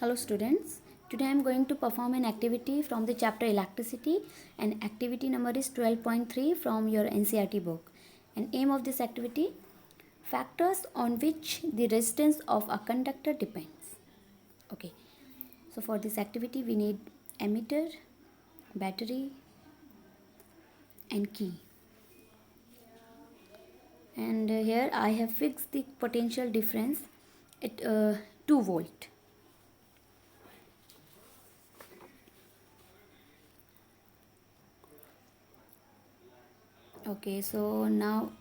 Hello students, today I am going to perform an activity from the chapter electricity and activity number is 12.3 from your NCERT book. And aim of this activity, factors on which the resistance of a conductor depends. Okay, so for this activity we need ammeter, battery and key. And here I have fixed the potential difference at 2 volt. Okay, so now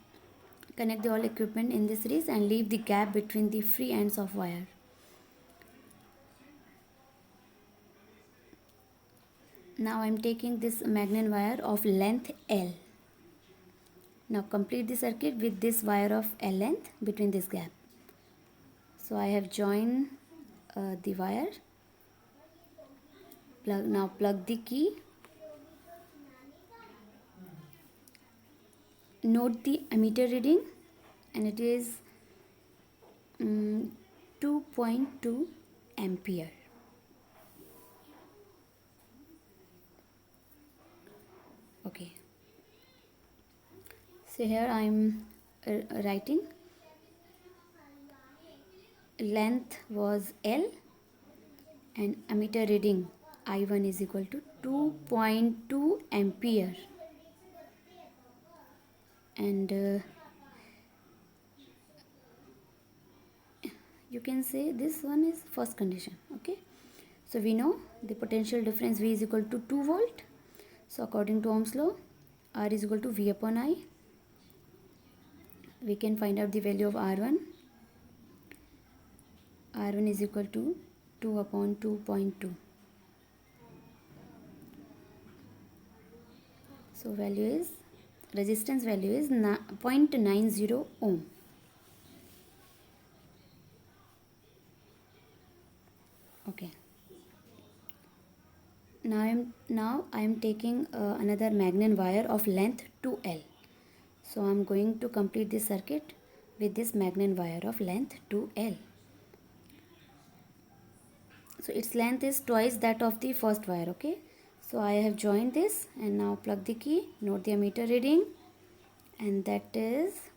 connect the all equipment in this series and leave the gap between the free ends of wire. Now I am taking this magnet wire of length L. Now complete the circuit with this wire of L length between this gap. So I have joined the wire. Now plug the key. Note the ammeter reading and it is 2.2 ampere. Okay. So here I am writing length was L and ammeter reading I1 is equal to 2.2 ampere. And you can say this one is first condition. Okay, so we know the potential difference V is equal to 2 volt. So according to Ohm's law, R is equal to V upon I. We can find out the value of R1. R1 is equal to 2 upon 2.2. So resistance value is 0.90 ohm. Okay. Now I am taking another magnet wire of length 2L. So I am going to complete this circuit with this magnet wire of length 2L. So its length is twice that of the first wire. Okay. So I have joined this and now plug the key. Note the ammeter reading and that is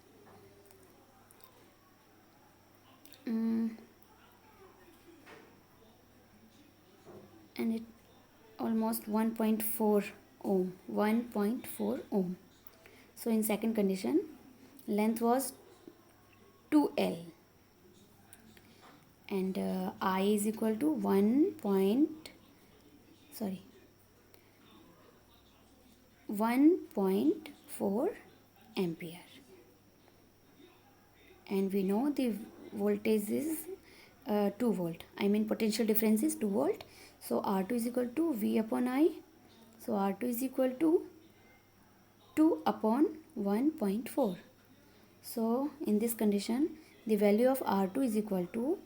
and it almost 1.4 ohm. 1.4 ohm. So in second condition, length was 2L and I is equal to 1.4 ampere, and we know the voltage is 2 volt. I mean potential difference is 2 volt. So R2 is equal to V upon I. So R2 is equal to 2 upon 1.4. So in this condition, the value of R2 is equal to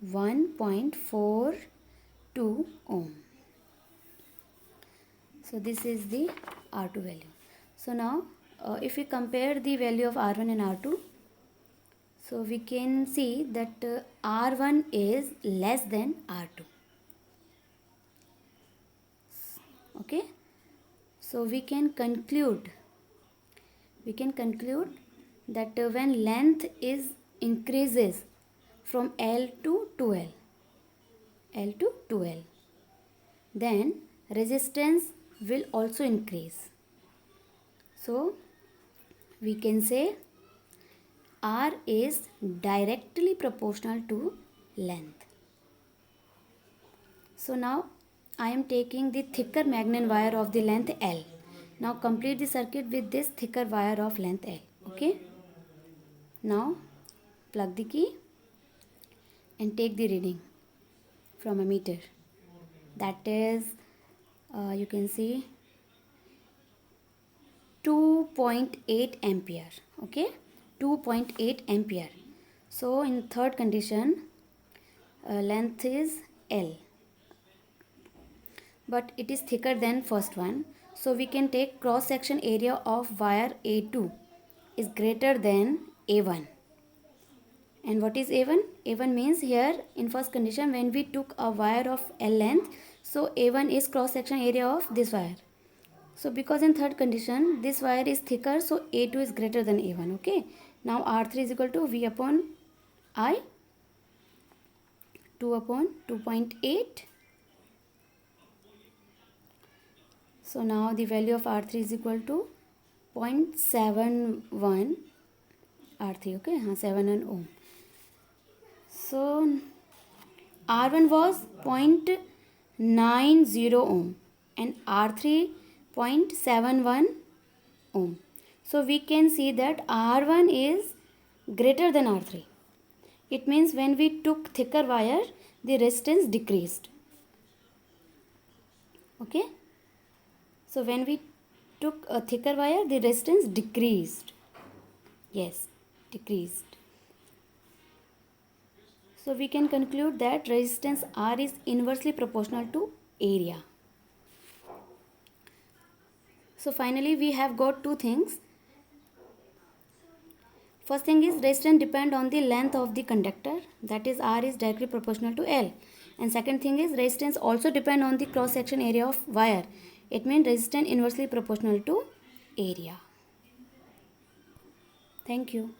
1.42 ohm. So this is the R2 value. So now if we compare the value of R1 and R2, so we can see that R1 is less than R2. Okay. So we can conclude that when length is increases from L to 2L, then resistance will also increase. So we can say R is directly proportional to length. So now I am taking the thicker magnet wire of the length L. Now complete the circuit with this thicker wire of length L. Okay. Now plug the key and take the reading from a meter. That is you can see 2.8 ampere. Okay, 2.8 ampere. So in third condition, length is L, but it is thicker than first one. So we can take cross section area of wire A2 is greater than A1. And what is A1? A1 means here in first condition when we took a wire of L length, so A1 is cross section area of this wire. So because in third condition this wire is thicker, so A2 is greater than A1. Okay. Now R3 is equal to V upon I, 2 upon 2.8. So now the value of R3 is equal to 0.71 R3. Okay, 71 ohm. So R1 was 0.90 ohm and R3 0.71 ohm. So we can see that R1 is greater than R3. It means when we took thicker wire, the resistance decreased. Okay. So when we took a thicker wire, the resistance decreased. Yes, decreased. So we can conclude that resistance R is inversely proportional to area. So finally we have got two things. First thing is resistance depend on the length of the conductor, that is R is directly proportional to L. And second thing is resistance also depend on the cross section area of wire. It means resistance inversely proportional to area. Thank you.